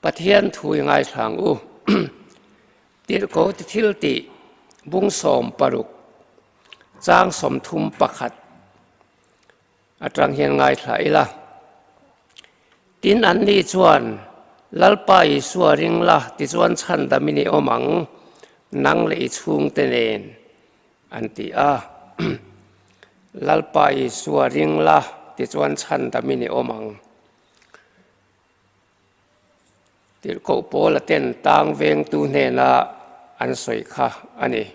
ปะเทียนถุยง่ายทางติดโกติทิลติบุ้งสมปรุกจ้างสมทุมประคัดอัตรังเฮียนง่ายทายละตินอันนี้ชวนลัลไปสัวริงละติชวนชันดามินิโอมังนังเลยชุงเตเนนอันที่ลัลไปสัวริงละติชวนชันดามินิโอมังติดโกโปละเต้นต่างเวงตูเนนะอันสวยค่ะอันนี้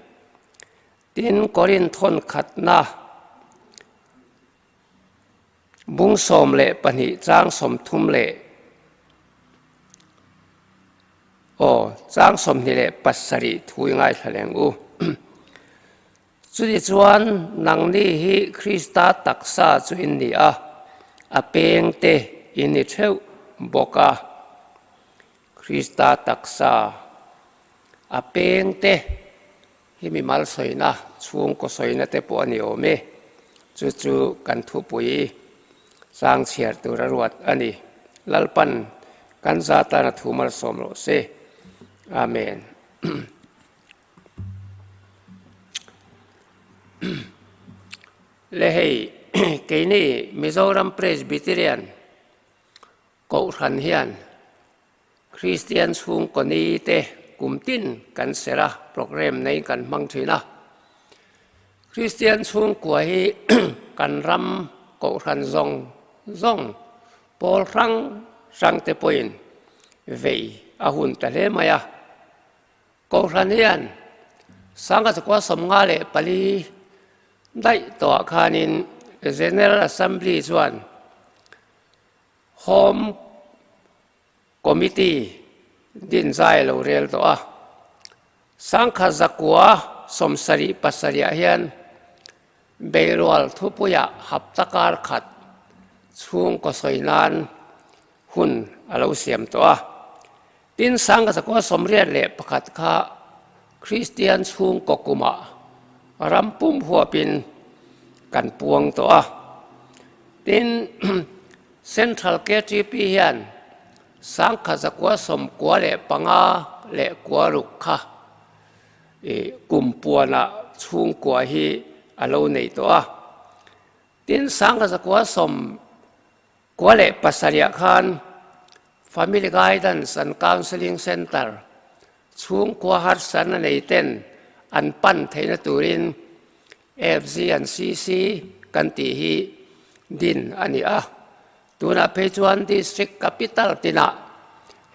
ตินกอรินทนขัดนะบุ้งสมเละปนิจ้างสมทุมเละจ้างสมนี่เละปัสสริถุยง่ายแถลงจุดจวนนังนี้ฮิคริสตาตักษาจุอินนี่อเปงเตอินิเทวบกาคริสตาตักษาอเปงเตฮิมีมัลสอยนะช่วงก็สอยนะเตปอันนี้โอเมจู่ๆกันทุปุยสร้างเชียร์ตัวรวดอันนี้ลัลปันกันซาตานทุมัลสมโลเซอาเมนเลยเกนี่มิโซรัมเพรสบิทิเรียนกูรันเฮียนคริสเตียนชุงคนนี้เตกุมตินกันเสระโปรแกรมในกันมังทีนะคริสเตียนชุงกว่าให้กันรำกูรันzong pol rang te poin vei ahun ta le maya ko ranian sanga kwa somnga le pali dai to khanin general assembly chuan home committee din zai lo rel to sangkha zakwa somsari pasaria hian beirwal thupuya haptakar khatช่วงก็สวยนานหุ่นเราเสียมตัวตินสังก็จะก็สมเรียนเละประคัดข้าคริสเตียนช่วงก็กุมารำปุ่มหัวปินกันปวงตัวตินเซ็นทรัลเกตีปีเฮียนสังก็จะก็สมกัวเละปังอาเละกัวรุกข้ากุมปัวนะช่วงกัวฮีเราในตัวตินสังก็จะก็สมกัวเละปัสสาวะคัน Family Guidance and Counseling Center ช่วงกัวหัดสันในเต้นอันปั้นเทนตุริน FG and CC กันตีฮีดินอันนี้ตัวน่ะเพจวัน District Capital ตินะ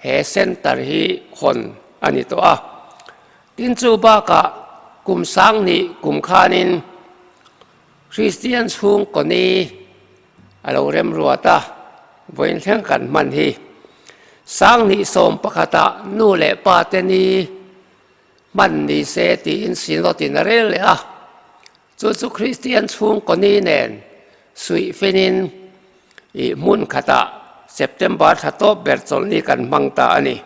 เฮเซ็นเตอร์ฮีคนอันนี้ตัวตินจูบากะกลุ่มสังนี่กลุ่มขานินคริสเตียนช่วงคนนี้เราเริ่มรัวตาวันเที่ยงกันมันฮีสังนิสมปะคตานูเลปาเตนีมันนิเสติอินสินโลตินเรลเลยจู่คริสเตียนช่วงคนนี้เน้นสุยฟินินมุนคตาเซปเทมเบอร์ทัตโตเบอร์ซอลนี่กันมังตาอันนี้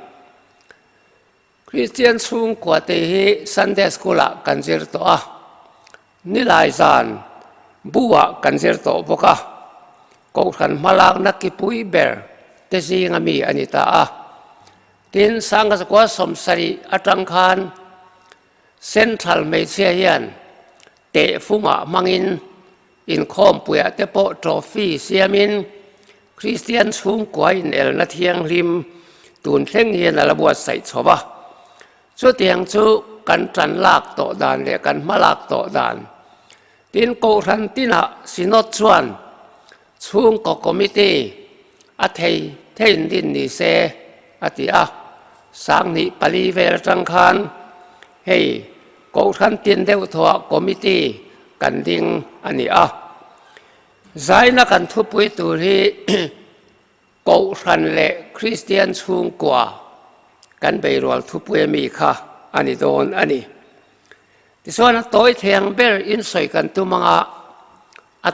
คริสเตียนช่วงกว่าเตฮีซันเดสกุลกันเจอร์ตัวนิลายซานบัวกันเจอร์ตัวพวกกูขันมาลากนักกิปุยเบอร์เตซีงามีอันนี้ตาตินสังกัสกว่าสมสรีอัตรังคานเซ็นทรัลเมเซียนเตะฟุงมังอินคอมปุยเตโปโตรฟีเซียมินคริสเตียนชุงกว่าอินเอลนาเทียงริมตูนเพ่งเฮียนละบวชใส่ชอบชุดเตียงชุกันจันลากโตดานเรียกันมาลากโตดานตินกูขันตินะสินอชวนช่วงก็คอมมิตี้อาเทยเทนดินนิเซอาทิสังนิปลีเวรจังคันเฮ้กูขันตินเดวทัวคอมมิตี้กันดิ่งอันนี้ใจนักกันทุบปุยตุรีกูขันเละคริสเตียนช่วงกว่ากันไปรวลทุบปุยมีค่ะอันนี้โดนอันนี้ที่ส่วนตัวเทียงเบลอินใส่กันตุมัง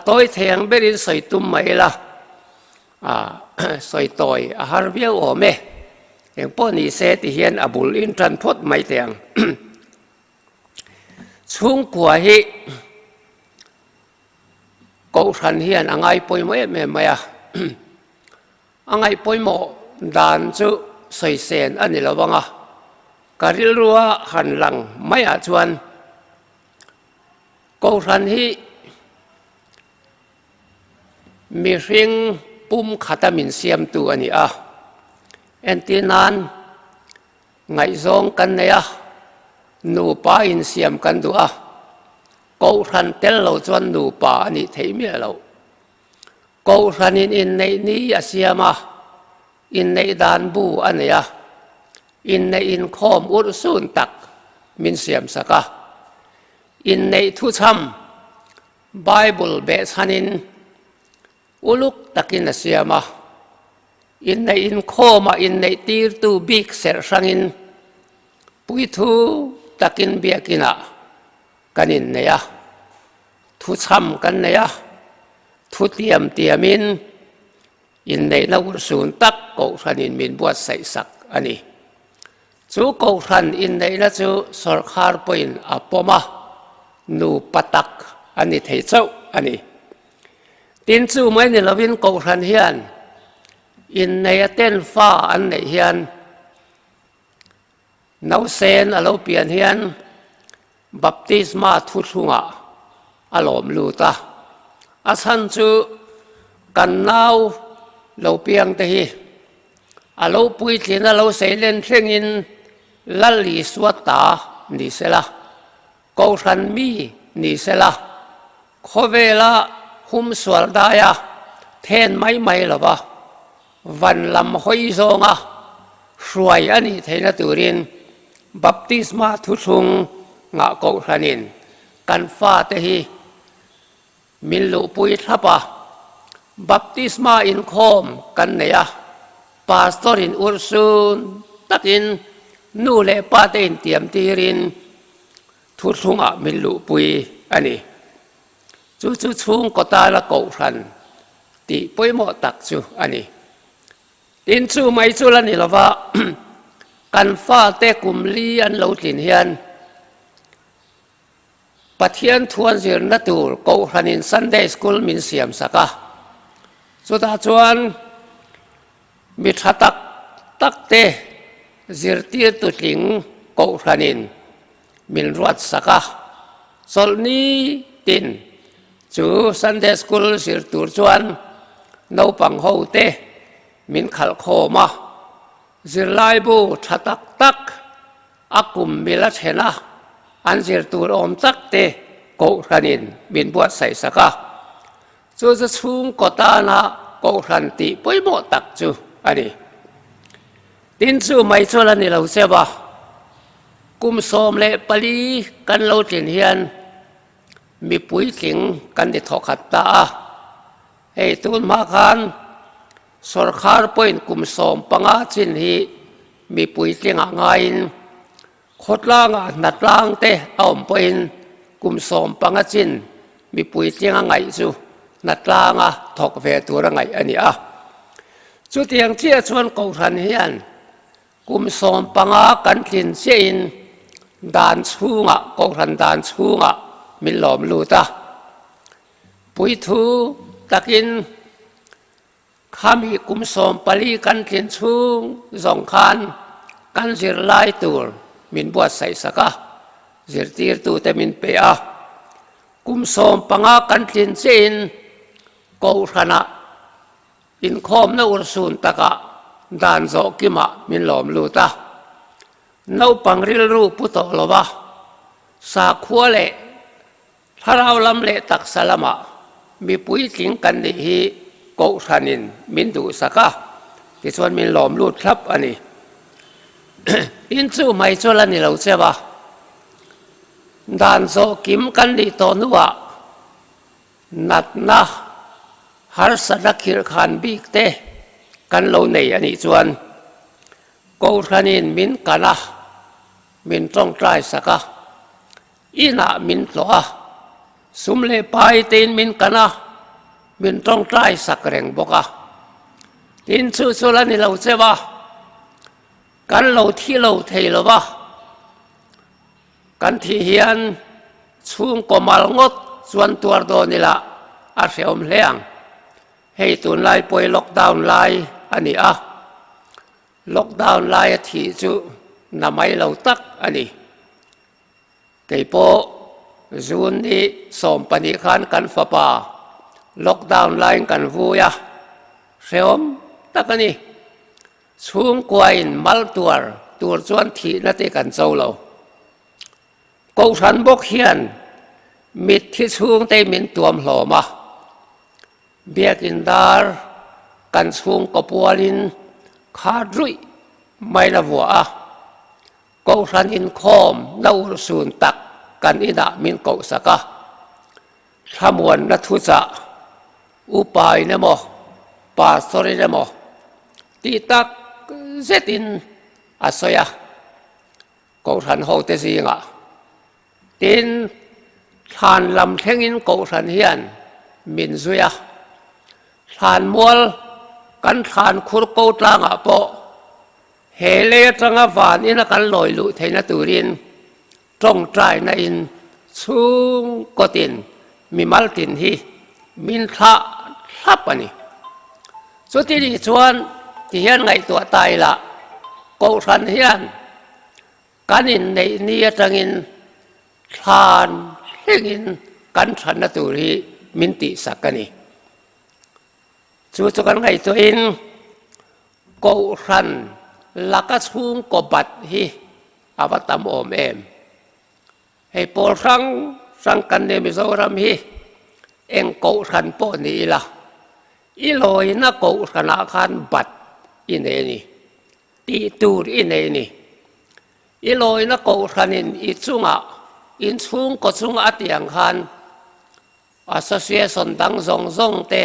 ตัวเทียงเบรินใส่ตุ้มไม่ละใส่ตัวฮาร์เบียโอเมอย่างพวกนี้เสติเฮียนอบุลอินทรันพดไม่เทียงช่วงกว่าฮีกูทันเฮียนอ่างไอปอยไม่แม่ไม่อังไอปอยโมดานจุ สวยเซนอันนี้ละวังการิลรัวหันหลังไม่อาจวนกูรันฮีมีริงปุ่มขัดมินเสียมตัวนี้เอ็นตีนันไงซงกันเนี่ยนูปาอินเสียมกันตัวกูรันเตลเราจวนนูปาอันนี้เทียมเรากูรันอินในนี้เสียมาอินในดานบูอันนี้อินในอินคอมอุรสุนตักมินเสียมสักอินในทุชัมไบเบิลเบสฮันินอุลุกตักินเสียมาอินในอินคอมาอินในตีร์ตูบิกเสรสังินปุยทูตักินเบียกินะกันอินเนียทุชัมกันเนียทุเตียมเตียมินอินในนวุสุนตักกูรันอินมินบวชใส่สักอันนี้จูกูรันอินในนั้นจูสรคาร์ปอินอัปมานูปตักอันนี้เทเจ้าอันนี้ตินจูไม่เนี่ยเราวินกูรันเฮียนอินในเต้นฟ้าอันไหนเฮียนนาเซนอโลเปียนเฮียนบัพติสมาทุชุงอารมณ์ลูตาอาสันจูกันนาวเราเปียงเตหีอโลปุยจีนอโลเซเลนเชิงอินลัลลิสวตานิเซลากูรันมีนิเซลาโคเวลาหุมสวลดายาเทนไม่หรอวะวันลำหอยซงสวยอันนี้เทนตุรินบัพติสมาทุชุงงะกูรันินกันฟ้าเตหีมิลลุปุยทับบัพติสมาอินคอมกันเนียปาสตอรินอุรซุนตักินนูเลปาเตนเตียมตีรินทุชุงมิลลุปุยอันนี้จูชุงก็ตาละกูรันตีปุยโมตักจูอันนี้ตินจูไม่จูละนี่ละว่ากันฟ้าเตกุมลีอันเราตินเฮียนปะเทียนทวนเสียนตูร์กูรันินซันเดย์สคูลมินเสียมสักสุดท้ายจวนมิตรตักเตจิรตีตุลิงกูรันินมินรัดสักสลนีตินจูซันเดย์สคูลจิรตูร์จวนนูปังโฮเตมินขัลโคมาจิรไลบูทัตักอากุมมิลเชนะอันจิรตูร์อมตักเตกูรันินมินบวชใส่สักจูจะชุงกตานะกูรันติปุยโมตักจูอันนี้ตินจูไม่จูละนี่เราเสียบกุมสมเลปลีกันเราจินเฮียนมีปุยสิงกันดิทอขัดตาให้ตุนมากันสรคาร์ปอินกุมสมปังอาจินฮีมีปุยสิงง่ายขดล่างนัดล่างเตะเอาปอินกุมสมปังอาจินมีปุยสิงง่ายจูนัดล่างถกเวตัวง่ายอันนี้จุดยังเชี่ยชวนกูรันเฮียนกุมสมปังอากันจินเชียนดานชูกูรันดานชูมิลลอมลูตาปุยทูตะกินข้ามีกุมสมปลีกันจินชูสองคันกันจิรไลตัวมินบวชใส่สักจิรตีร์ตัวแต่มินเปียกุมสมปังอากันจินเชียนกูรันอินคอมนอุรสุนตะกะดานโซกิมะมินลอมลูตานูปังริลรูปุตโตลวะสาขัวเลถ้าเราลำเลตักสลามะมีปุยสิงกันดีฮีกูรันินมินดูสักที่ส่วนมินลอมลูดครับอันนี้อินซูไม่ชวนนี่เราเชื่อว่าดานโซกิมกันดีตอนัวนัดนะฮาร์สนักขิรขันบิกเตกันเราในอันนี้ชวนกูรันินมินกันนะมินต้องใจสักอินะมินตัวสุมเลปายตีนมินกันนะมินต้องใจสักแรงบกอินซูสุลานี่เราเชื่อว่ากันเราที่เราเทลว่ากันที่เฮียนช่วงกมาลงดส่วนตัวโดนี่ละอาเสียมเลี้ยงให้ตุนไล่ป่วยล็อกดาวน์ไล่อันนี้ lockdown lai thi chu namai lo tak ani keipo zun ni som pani khan kan fapa lockdown lai kan vuya seom takani chung kwain mal tur chuan thi na te kan cholo ko than bok hian mit thi chung te min tuam hloma biakin dar kan chung ko pualin khadrui mai na vua ko than in khom na ur sun tak kan ina min ko saka thamuan na thu cha upai na mo pastori na mo ti tak zetin asoya ko than ho te zinga tin than lam thengin ko than hian min zuya than mual kan than khur ko tlanga po hele tanga van ina kan loi lu theina turin trong trai na in chung kotin mi maltin hi min tha thapani so ti ri chuan ti hian ngai tua tai la ko than hian kanin nei ni atangin than hengin kan than na turi min ti sakani chu kan ngai to in ko than laka chung ko bat hi avatam om em hei por sang kan ne mizoram hi eng ko than po ni la iloi na ko thana khan bat ineni ti tur ineni iloi na ko thanin ichunga in chung ko chung atiang khan association dang zong te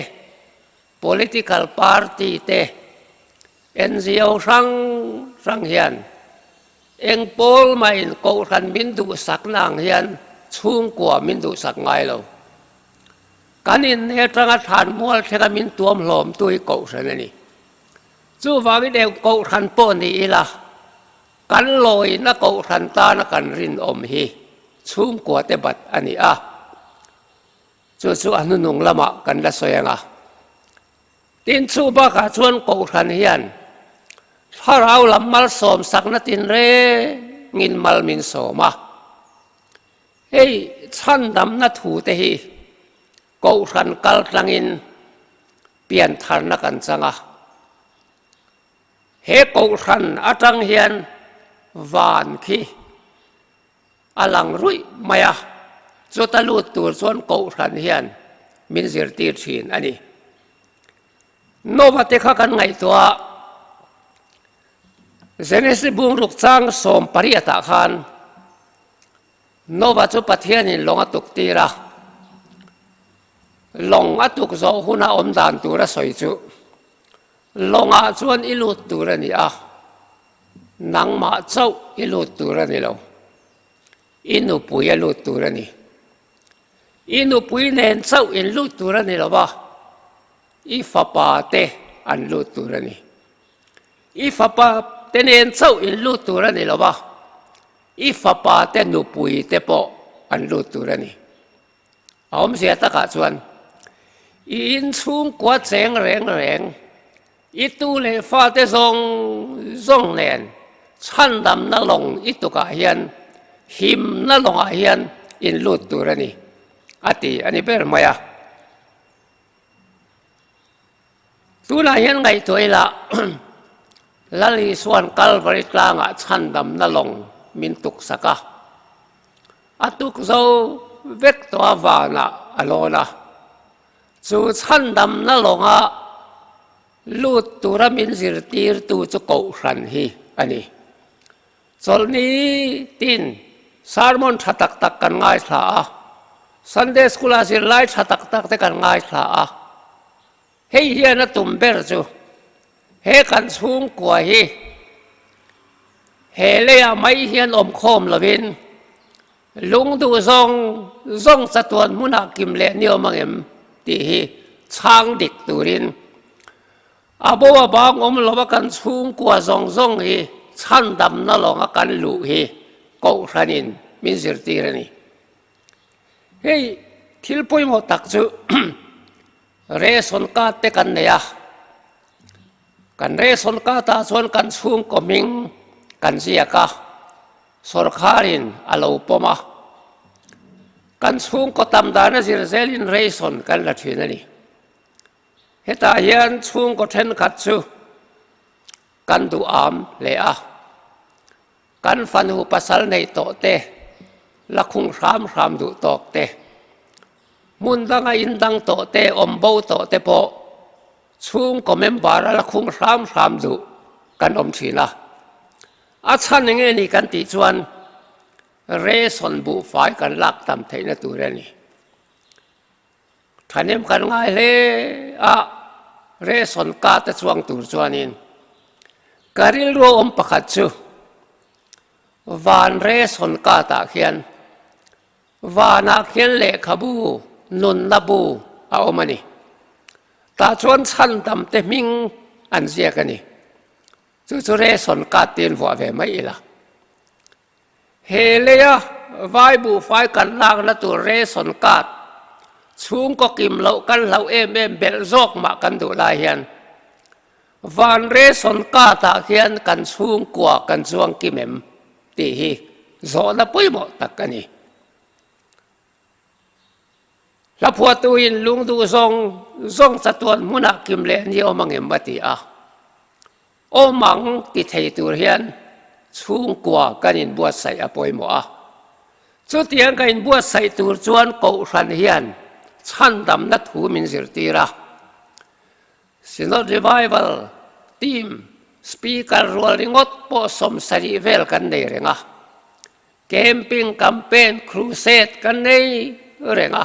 political party te NGO sang hian eng pol main ko than min du sak nang hian chung kwa min du sak ngai lo kanin ne tanga than mual thega min tuam hlom tui ko sanani chu wangi deu ko than po ni ila kan loi na ko than ta na kan rin om hi chung kwa te bat ani chu anu nung lama kan la soyanga tin chu ba ka chuan ko than hian tharau lam mal som sak na tin re ngin mal min soma hei chan dam na thu te hi ko than kal tlangin pian thar na kan changa he ko than atang hian van khi alang rui maya chu ta lut tur chuan ko than hian min zir tir thin ani nova te kha kan ngai tua Genesis bung ruk chang som pariata khan nova chu pathian in longa tuk tira long atuk zo huna om dan tura soi chu longa chuan ilut tura ni nang ma chau ilut tura ni lo inu puya lut tura ni inu pui nen chau in lut tura ni lo ba I fapa te an lut tura ni I fapa te nen chau in lut tura ni lo ba I fapa te nu pui te po an lut tura ni om sia ta ka chuan in chung kwa cheng reng I tu le fa te zong nen chan dam na long I tu ka hian him na long a hian in lut tura ni ati ani ber maya tu na hian ngai toila lali suan kalvari tlanga chan dam na long min tuk saka atuk zo vek to avana alona chu chan dam na longa lut tura min zir tir tu chu ko ran hi ani cholni tin sermon thatak tak kan ngai thla Sunday school asir lai thatak tak te kan ngai thla hei hian tum ber chu he kan chung kwa hi he le mai hian om khom lovin lung du zong chatuan muna kim le nio mangem ti hi chang dik turin abo bang om loba kan chung kwa zong hi chan dam na longa kan lu hi ko ranin min zir tirani hei thil poi mo tak chu re son ka te kan ne กันเรศนกาตาชวนกันชุ่มก็มิงกันเสียกะสรคารินอโลปมากันชุ่มก็ตำดานะสิเซลินเรศนกันละทีนั่นนี่เหตุเฮียนชุ่มก็เทนขัดชูกันดูอามเลอะกันฟันหูปัสสาวในโตเตละคุงรามดูตอกเตมุนดังอินดังโตเตอมบูโตเตโปชุ่มก็เมมบาระละคุงรามดูกันอมชีนะอาชันยังไงนี่กันติจวนเรศนบุฝ่ายกันลักตำเทนตัวเรนี่ท่านเอ็มกันง่ายเลยเรศนกาตะจวงตัวจวนินการิลรัวอมประคัตชูวานเรศนกาตะเขียนวานาเขียนเลขบูนุนนบูเอามานี่ตาชวนชันตำเตมิงอันเสียกันนี่จู่เรศนกาตีนหัวเวไม่ละเฮเลียวายบูไฟกันลางละตัวเรศนกาตชุ่มก็กิมเหลากันเหลาเอ็มเบลโจกมากันดูลายเฮียนวันเรศนกาตะเขียนกันชุ่มกว่ากันจวงกิมเอ็มตีฮีโซนปุยหมดตักกันนี่แล้วพอตัวอินลุงดูทรงสะตวนมุนักกิมเลนยี่อมังเอ็มบัติอาโอมังติไทยตัวเฮียนชุ่มกว่ากันอินบวชใส่อภัยหมดจุดเตียงกันอินบวชใส่ตัวจวนเกาชันเฮียนฉันดำนัดหูมินสิรตีระสินอดรีไวเวลทีมสปีกเกอร์รัวริงอดพอสมสรีเวลกันในเรื่องแคมปิ้งแคมเปญครูเซดกันในเรื่อง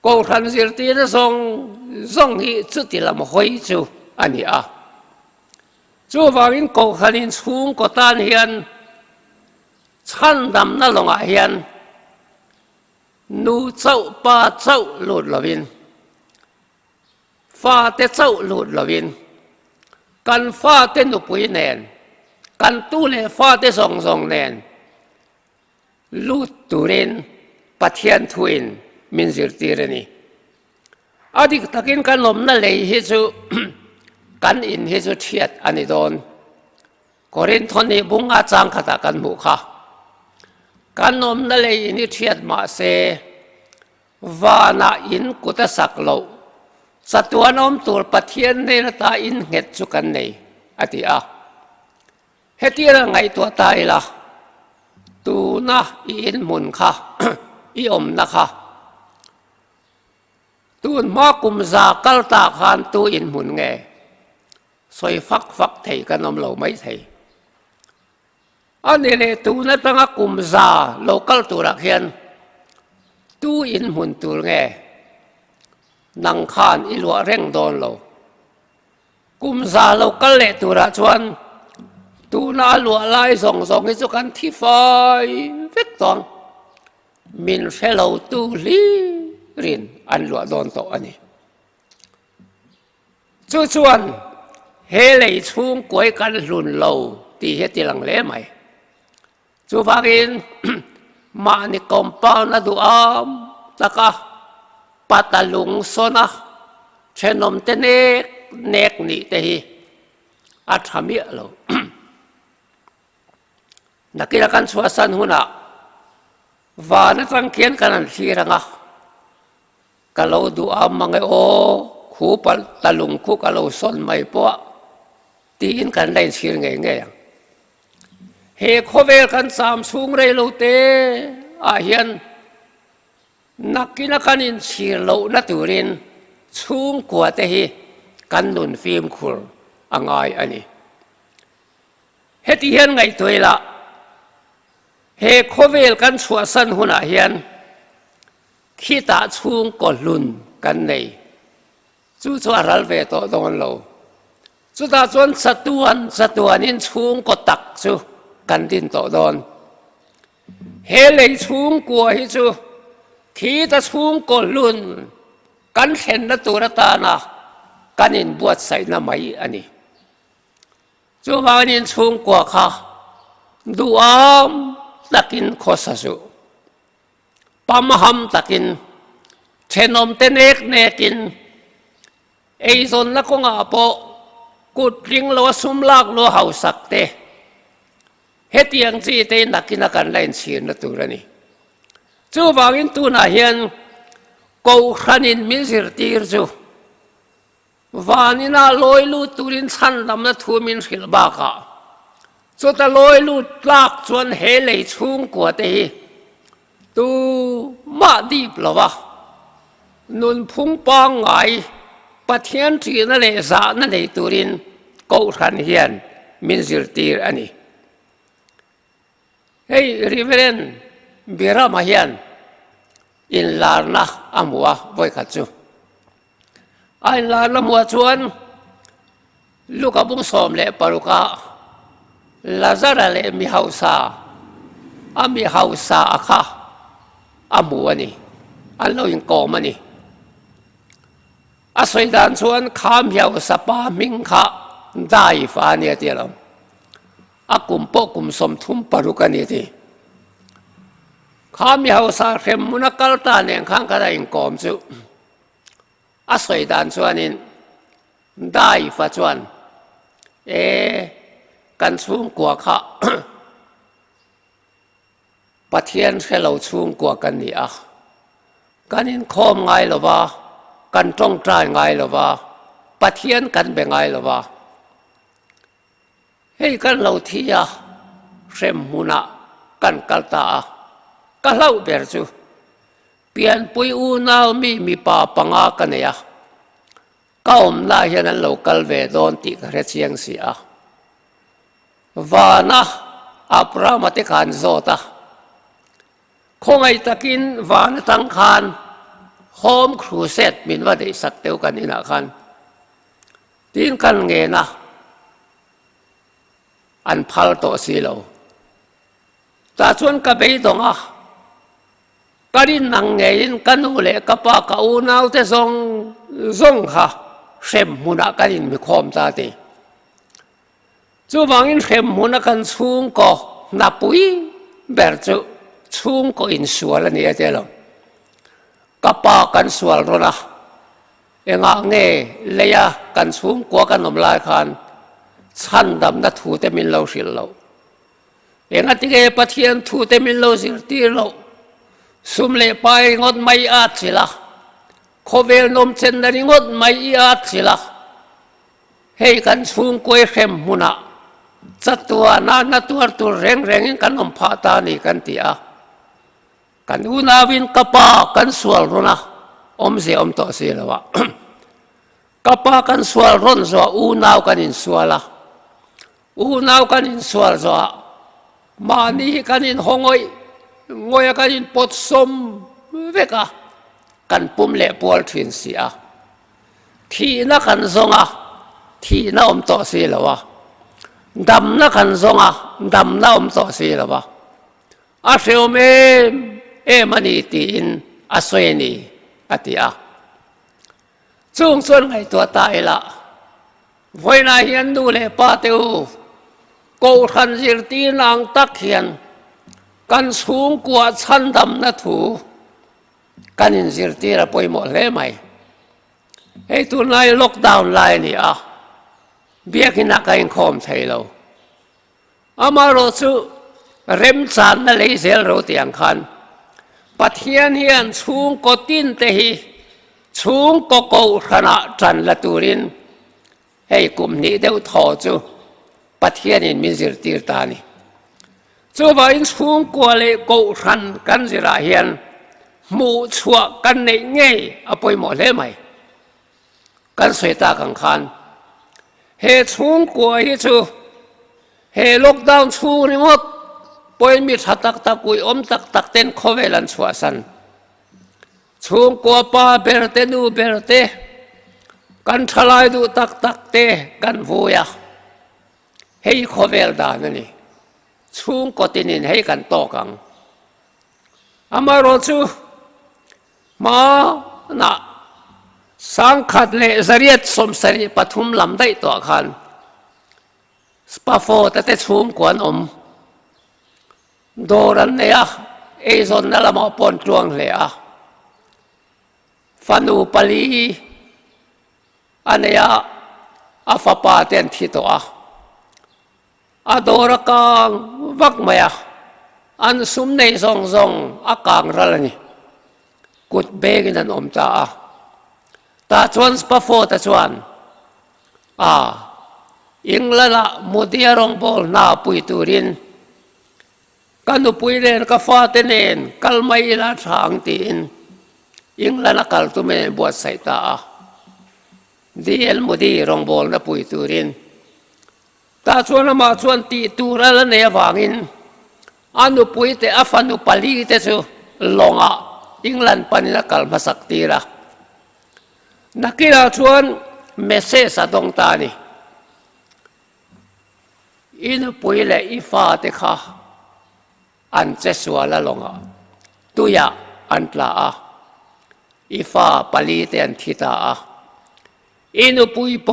กูทันสิรตีระส่งที่จุดที่ลำหอยจูอันนี้จูว่าวินกูทันินชุ่มก็ตานเฮียนฉันดำนั่นลงเฮียนนูเจ้าป้าเจ้าหลุดละวินฟ้าเตเจ้าหลุดละวินกันฟ้าเตนุปุยแนนกันตู้เลฟ้าเตส่งแนนลุดตุเรนปัทยันทวินมินซิรตีเรนีอดีตตะกินกันลมนั่นเลยฮิจูกันอินฮิจูเทียดอันนี้โดนกอรินทนีบุงอาจางขตากันบุค่ะกันนมนั่นเลยนี่เทียดมาเซวานาอินกุตสักโลสัตวนอมตัวปะเทียนในตาอินเหตุสุกันในอติอาเหตุอะไรไงตัวตายละตูนะอินมุนค่ะอิอมนะคะตูนมากุมจากัลตาขานตูอินมุนไงสวยฟักไทยกันนมเราไม่ไทยอันนี้เลยตูนั่นตั้งกุมซาโลกัลตัวรักเฮียนตูอินมุนตัวไงนังขานอิลวะเร่งโดนเรากุมซาโลกัลเลตัวรักชวนตูน่าหลวไล่ส่งให้สุกันที่ไฟเวกตอนมินเฟลเราตูลีรินอันหลวโดนโตอันนี้ชวนเฮเลยชุ่มกวยกันรุนเราตีเหตุหลังเล่ไหมจูฟากินมานิคมปานาดูอามตะกะปัตตลุงโซนะเชนมเตเนกนี่เตฮีอัฐมิเรา นักกีฬากันสวสันหุนะวานตั้งเขียนกันที่รังกะเราดูอามมังไอโอคู่ปัตตลุงคู่กะเราสนไม่ปะตีนกันได้ชื่อไงเฮโคเวลกันสามสูงเรลูเตอาเฮียนนักกีฬากันอินชีโลนัตุรินสูงกว่าเตฮีกันนุนฟิล์มคูร์อ่างไงอันนี้เฮติเฮียนไงตัวละเฮโคเวลกันสวสันหุนอาเฮียนขี้ตาสูงกอลุนกันในจู่ๆรัลเวโตโดนเราสุดท้ายจนสะตัวนินชุ่มก็ตักจูกันดินโตโดนเฮเลยชุ่มกลัวฮิจูขี้ตาชุ่มก็ลุนกันเห็นนะตัวตานะกันอินบวชใส่น้ำไม่อันนี้จูบานินชุ่มกลัวค่ะดูอามตักินโคสจูปั๊มหำตักินเชนอมเตเนกกินไอซอนละก็งาโป กุดริงโลสุมลากโลเฮาสักเตเฮตียงจีเตนักกินกันเล่นเชียนตัวนี้จู่วางินตัวน่าเห็นกูขันินมิสิรตีร์จู่วานินาลอยลูตุรินชันดำนัทูมินสิลบากะจู่ตะลอยลูลากจวนเฮเลยชุ่งกวดเตตูมาดีบลวะนุนพุงปังไงปะเทียนจีนั่นเลยสานั่นเลยตุรินกูขันเฮียนมิสิรตีร์อันนี้เฮ้ยริเวเรนบิรามาเฮียนอินลาร์นะอามัวไว้ขัดจูอินลาร์นะมัวชวนลูกกับบุ้งสอมเล่ปารุกาลาซาร์เล่มีฮาวซามีฮาวซาอาค่ะอามัวนี่อันเรายังกอมันนี่อาศัยด่านชวนข้ามยาวสปามิงค่ะได้ฟ้าเนี่ยเดียวอากุมโปกุมสมทุมปารุกันนี่ทีข้ามีเฮาสาเข็มมุนักกัลตาเนี่ยข้างก็ได้ยังกอมจูอาศัยด่านชวนนี่ได้ฟ้าชวนกันชุ่มกว่าข้าปะเทียนแค่เราชุ่มกว่ากันนี่กันนี่คอมไงหรือวะกันจ้องใจไงหรือวะปะเทียนกันเป็นไงหรือวะเฮ้ยกันเราที่เข็มมุนักกันกัลตาก็เล่าเบอร์จูเปลี่ยนปุยอูนาวมีป่าปังอากันเนี่ยก้าวมาเห็นเราคัลเวดอนติกเรเชียงเสียวานะอัปรามาติการโซตาคงไอตะกินวานตั้งคานโฮมครูเซตมินว่าได้สัตเตียวกันนี่นะคันทิ้งกันเงนะอันพัลโตสีเราแต่ชวนกับไปตรงการินนังเงินกันอุเลกับปากอูนาวเตซงค่ะเข็มมุนักการินมีความตาตีจู่บางอินเข็มมุนักกันชุ่งก็นับปุยเบอร์จู่ชุ่งก็อินสวลนี่เจ้าเรากับปากกันสวลรนะเองอ่างเงยเลยกันชุ่งกว่ากันนมลายคันชันดำนัดถูเตมินเราสิลเราเองที่เกปะเทียนถูเตมินเราสิลตีเราสุมเลไปงดไม่อาจสิละโคเวลนมเชนนี่งดไม่อาจสิละให้กันชุ่งกวยเข้มมุนะจัตัวนาตัวเร่งกันนมพาตานี่กันตีกันอุนาวินกปากันสวลรุนะเสียต่อเสียละวะกปากันสวลรุนจัวอุนาวกันอินสวละอุนาวกันอินสวลจัวมานี่กันอินหงอยงอยกันอินปดสมเวกะกันปุ่มเละปวลทินเสียที่นักกันซงที่น่าต่อเสียละวะดำนักกันซงดำน่าต่อเสียละวะอาเซลเมมันนี่ตีนอาสวยนี่อติช่วงส่วนไงตัวตายละไว้นาเฮียนดูเลยป้าเตียวกูทันสิรตีนางตักเขียนกันสูงกว่าชั้นดำนัดถูกันอินสิรตีระปอยหมดเลยไหมไอ้ตัวนายล็อกดาวน์ไลน์นี่เบียกินักอินคอมไทยเราอามาโรสุเริ่มจานนั่นเลยเซลเราเตียงคันปะเทียนเฮียนสูงก็ตินเตหีสูงก็กูขนาดจันละตูรินให้กลุ่มนี้เดี๋ยวถอดจูปะเทียนมินสิรตีร์ตานีจู่ว่าอินสูงกว่าเลยกูขันกันสิราเฮียนมูชัวกันในเงี้ยอภัยหมดเลยไหมกันสวยตากังคันเฮสูงกว่าฮิจูเฮล็อกดาวน์สูงนี่หมดปอยมีทักตะกุยตักเต้นเขาเวลันชัวสันสูงกว่าป้าเบรเตดูเบรเตกันทลายดูตักเตกันฟูยาให้เขาเวลดานนี่สูงกว่าที่นี่ให้กันโตกังอามาโรจูมาหน้าสังขัดเลสเรียดสมสรีปฐุมลำได้ตัวขันสปาโฟแต่สูงกว่าโดรันเนี่ยไอซอนนั่นละมาปนจวงเลยฟันูปลีอันเนี้ย อาฟาปาเตียนที่ตัวอาโดรกางวักมาอันสุมในซองอากางรัลนี่กุดเบกินันอมตาชวนสปาโฟตาชวนอิงละมุดีรองบอลนาปุยตูรินกันดูปุยเรนกฟาเตเนนกัลไม่ละทางตีนอิงละนักกัลตุเมนบวชใส่ตาดีเอลมุดีรองบอลนาปุยตูรินตาชวนมาชวนตีตูระละเนวางินอันดูปุยเตอฟันดูปาลีเตจูลงอิงลันปันนักกัลมาสักตีระนักกีฬาชวนเมสเซสดงตานีอินปุยเลอีฟ้าเตค่ะอันเจสวาละลงตุยาอันตลาอีฟ้าปลีเตนทิตาอินปุยโป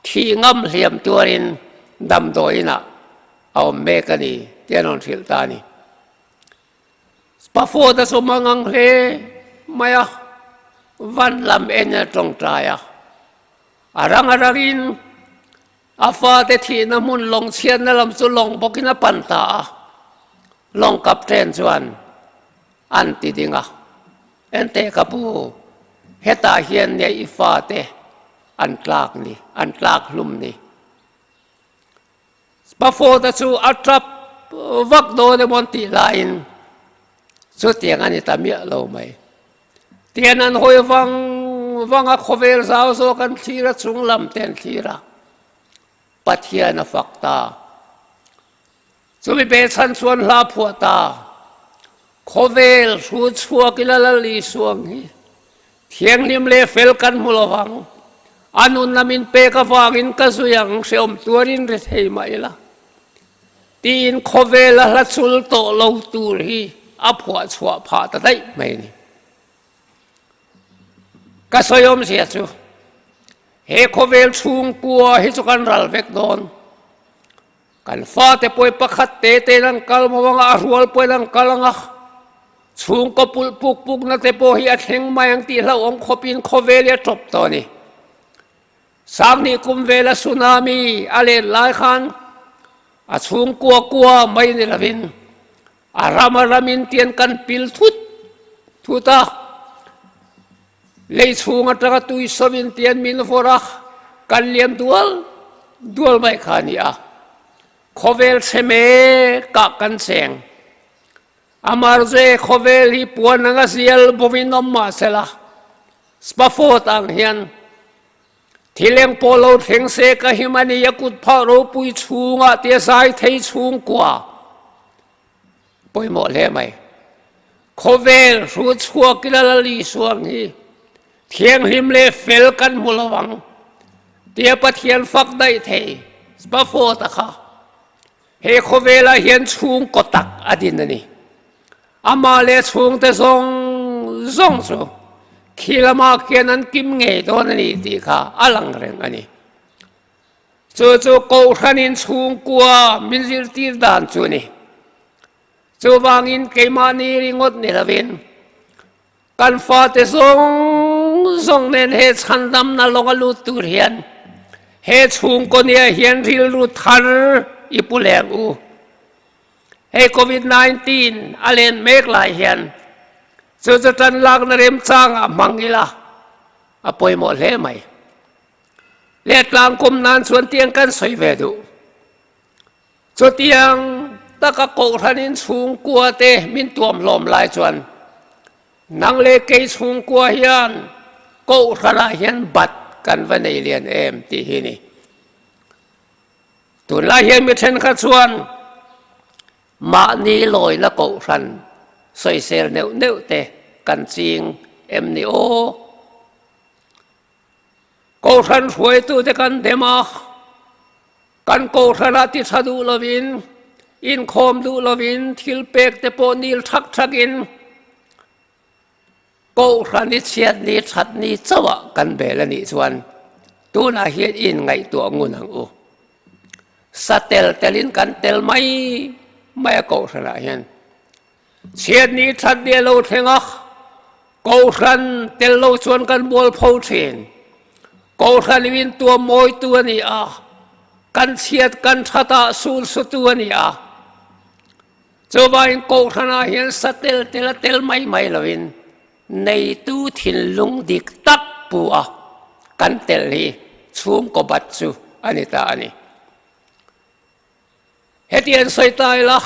ที่งำเหลี่ยมตัวรินดำโดยนะเอาเมกันีเตียนอนทิลตานีสปาโฟตสมังเลมายวันลำเอ็นตรงใจอารังรินอาฟาเตทีน้ำมุนลงเชียนนั่นลำสุลงปกินปันตาลงกับเทรนชวนอันติดิงเอ็นเตกับผู้เฮตาเฮียนเนี่ยอีฟาเตอันตลากนี่อันตลากลุ่มนี่ปะโฟตสูอัตรับวักโดเดมอนติไลน์สุดเตียงอันนี้ตามีเราไหมเตียนันหอยวังขเวลสาวโซกันทีระสุงลำเต็นทีระปัทยานฟักตาสุมิเปชันส่วนลาผัวตาขเวลสูดชัวกิลลลีสวงเทียงนิมเลเฟลกันมุลวังอนุนามินเปกวางินกสุยังเสียมตัวรินเรเทมาอิละตีนขเวลละสุลโตโลตูรีอผัวชัวผาตะได้ไม่นี่กสยมเสียจูเฮขเวลชุงกัวฮิจุกันรัลเวกโดนกันฟ้าเตปวยประคัดเตนังกัลมวังอารวลปวยนังกัลงะชุงก็ปุกนัเตปหิอัดเฮงมายังตีเราองขบินขเวลจบตอนนี้สามนี้กุมเวลสุนามีอะไรหลายขันชุงกัวไม่ในละวินอารามมินเตียนกันปิลทุตาเลยชูงตระตุยสวินเตียนมินฟอรักกันเลียมดัวไม่ขานีขเวลเสมกักกันเสียงอามาร์เจขเวลฮิปวนนังเสียลบวินอมมาเสละสปาโฟตังเฮียนที่เลี้ยงโปโลเทงเซกหิมันยกุดพารูปุยชูงเตียสายเทยชูงกว่าปุยหมดเลยไหมขเวลรูชัวกิลลลีสวงฮีเทียงหิมเลเฟลกันมุลวังเตียปะเทียนฟักได้เทสปาโฟตะค่ะเฮโคเวลาเฮียนชุงกตักอดินนี่อามาเลชุงแต่ทรงสูขีละมาเกียนันกิมเงยตัวนี้ตีค่ะอลังเรงอันนี้จู่กูขันินชุงกัวมินซิลตีดานจูนี่จู่วางินเกมานีริงดเนรวินกันฟ้าแต่ทรงเน้นเหตุขันดำนั่งลงลุตุเรียนเหตุชุงคนเนี่ยเฮียนริลรุทันอีปุเลงูเฮโควิด-19อะไรเมกลายเฮียนสุดจันลักนเรมจางมังกิละป่วยหมดเลยไหมเลียดลางกุมนานส่วนเตียงกันสวยเวดูส่วนเตียงตะกะโกทันินชุงกัวเตมินตัวมลมลายจวนนังเลเกยชุงกัวเฮียนกูทลายเฮียนบัดกันวันในเรียนตีฮีนี่ตุลาเฮียนมีเช่นขัดส่วนมานีลอยละกูทันสวยเซลเนวเตกันจริงนี่โอกูทันสวยตัวเตกันเดมากันกูทันติสะดูลวินอินโคมดูลวินทิลเปกเตโปนิลทักอินกูทันนิเชียดนิชัดนิเจวะกันเบลนิส่วนตัวน่าเฮียนอินไงตัวงูนังอูสเตลเตลินกันเตลไม่กูทันเฮียนเชียดนิชัดเดียโลเทงกูทันเตลโลชวนกันบอลพูเชน กูทันวินตัวมวยตัวนี้กันเชียดกันทัตสูนสุตัวนี้เจ้าบ้านกูทันเห็นสเตลเตลไม่ละวินในตู้ถิ่นลุงดิกตักปัวกันเตลีชูมกบัดจูอันนี้ตาอันนี้เฮตียนใส่ตายละ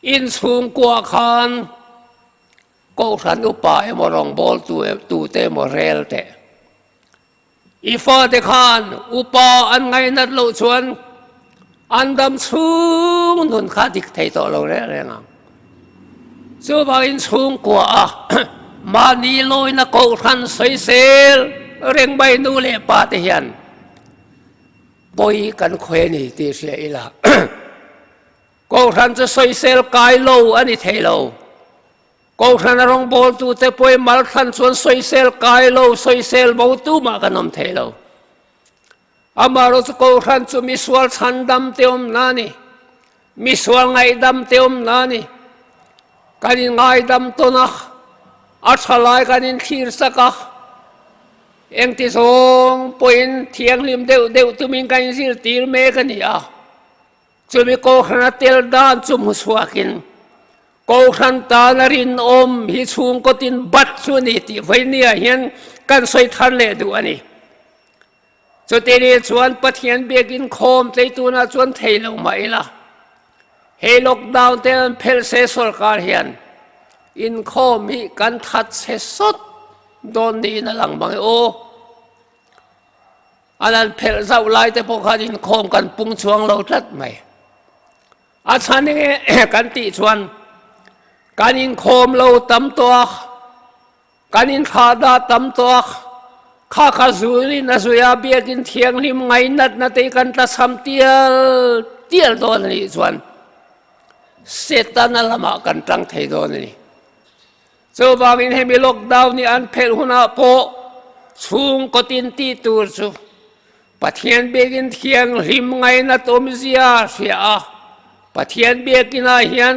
อินชูมกัวขานกูทันอุปายมรองบอลตัวเตมเรลเตอีฟ้าเด็กขานอุปาอันไงนัดโลชวนอันดำชูงนุนขาดิกไทยต่อเราเรื่องเจ้าบ้านชูงกัวมานีลอยนักกูทันใส่เซลเร่งใบนูเลปาเทียนปอยกันเคว้นี่ที่เสียอีละกูทันจะใส่เซลกายโลอันนี้เทโลกูทันรองบอลตัวเตปอยมาทันส่วนใส่เซลกายโลใส่เซลบูตูมากันนมเทโลอามาเราจะกูทันจะมีส่วนชันดำเติมนานี่มีส่วนไงดำเติมนานี่กันยังไงดำตัวนักอัศลายกันยังขีดสักเองที่ส่งปอยเทียงลิมเดวตุมิงกันยังสิตีเมกันนี่จะมีกูทันเตลดานจุมุสวากินกูทันตานารินอมฮิชุงก็ตินบัดสุนิติไว้เนี่ยเห็นกันสวยทันเลยดูอันนี้สุดที่ชวนปะเทียนเบียกินโคมใจตัวน่าชวนเทลงมาอีละเฮล็อกดาวน์เตนเพลเซสอลการเฮียนอินโคมีกันทัดเสสดโดนดีนั่นหลังบางอันนั้นเพลเจ้าไล่แต่พวกเขาอินโคมกันปุงช่วงเราทัดไหมอาจารย์นี่กันติชวนการอินโคมเราตั้มตัวการอินขาดาตั้มตัวข้าข้าสุรินสุยาเบียกินเทียงลิมไงนัดนาตีกันตาสัมเตียลโดนนี่ชวนเสตานละมากันตั้งไทยโดนนี่เจ้าบ่าวินให้มีล็อกดาวน์นี่อันเพลหุนาโปชุงกตินตีตูร์จูปะเทียนเบียกินเทียงลิมไงนัดอมเสียเสียปะเทียนเบียกินอาเฮียน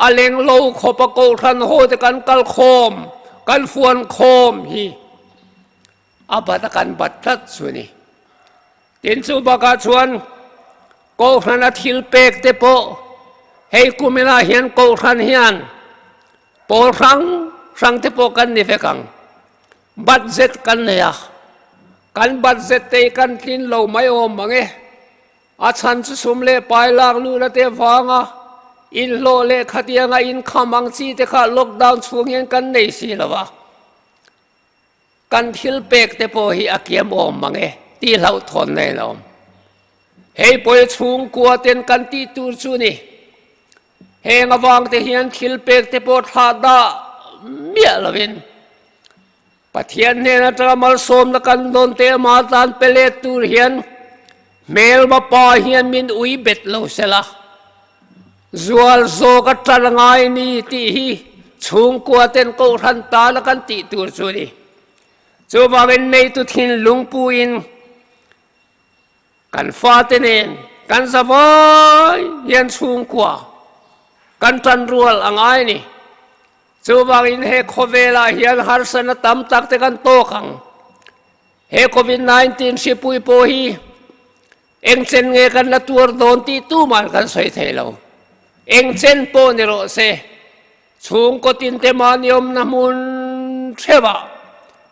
อเลงโลขบโกทันโหตกันกัลโคมกันฟวนโคมฮีอาบัตกันบัตทัดสุนีตินสุบกาชวนโกทันทิลเปกเตโปให้กุมิลาเฮียนโกทันเฮียนโปรังเตโปกันนิเฟกังบัตเจ็ดกันเนี่ยกันบัตเจ็ดเตกันทินโลไม่อมมังเออาชันสุสมเลปายลากลูละเตฟังอินโลเลขัดยังอินขมังซีเตข้าล็อกดาวน์ช่วงยังกันในสีละวะกันทิลเปกเตโปฮีอาเกียมอมมังเอตีเหล่าทนในลมเฮ้ยปอยช่วงกัวเต็นกันตีตูจูนี่เฮงวางเตฮียนทิลเปกเตโปทาดาเมียละวินปะเทียนเนนตระมัลสมละกันโดนเตมาตานเปเลตูเฮียนเมลมาปาเฮียนมินอุยเบ็ดโลเซละZual zo ka talangai ni ti hi chung kwa ten ko than ta la kan ti tur chu ni chu ba wen nei tu thin lung pu in kan fa te nen kan sa vai yan chung kwa kan tan rual angai ni chu ba in he khovela hian har san tam tak te kan to khang he covid 19 si pui po hi eng chen nge kan la tur don ti tu man kan soi thelo eng chen po ni ro se chung ko tin te maniom na mun theba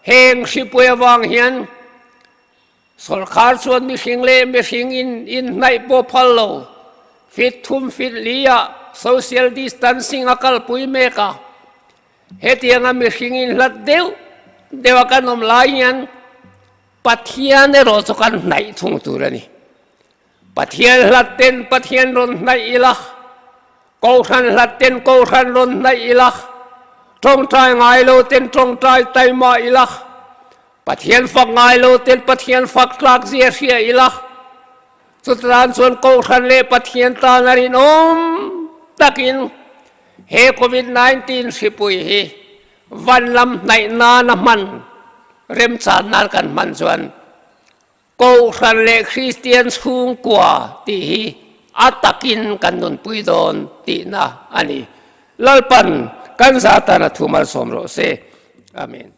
heng si puya wang hian sarkar chuan mi hring le mi hring in nai po phallo fit thum fit lia social distancing akal pui me ka hetianga mi hring in lat dewa kanom lai hian pathian ne ro chokan nai thung turani pathian laten pathian ron nai ila câu thân lật tên câu thân luôn này ilak trong trai ngài lô tên trong trai tay mà ilak bắt hiền phật ngài lô tên bắt hiền phật lạc dễ xia ilak xuấtran xuân câu thân lệ bắt hiền ta narin takin he covid 19 sipui hi van lam nai na man rem chan nal kan man xuân câu thân lệ Christian chung qua ti hi atakin kanun puidon ti na ani lalpan kan zata na thumal somro se amen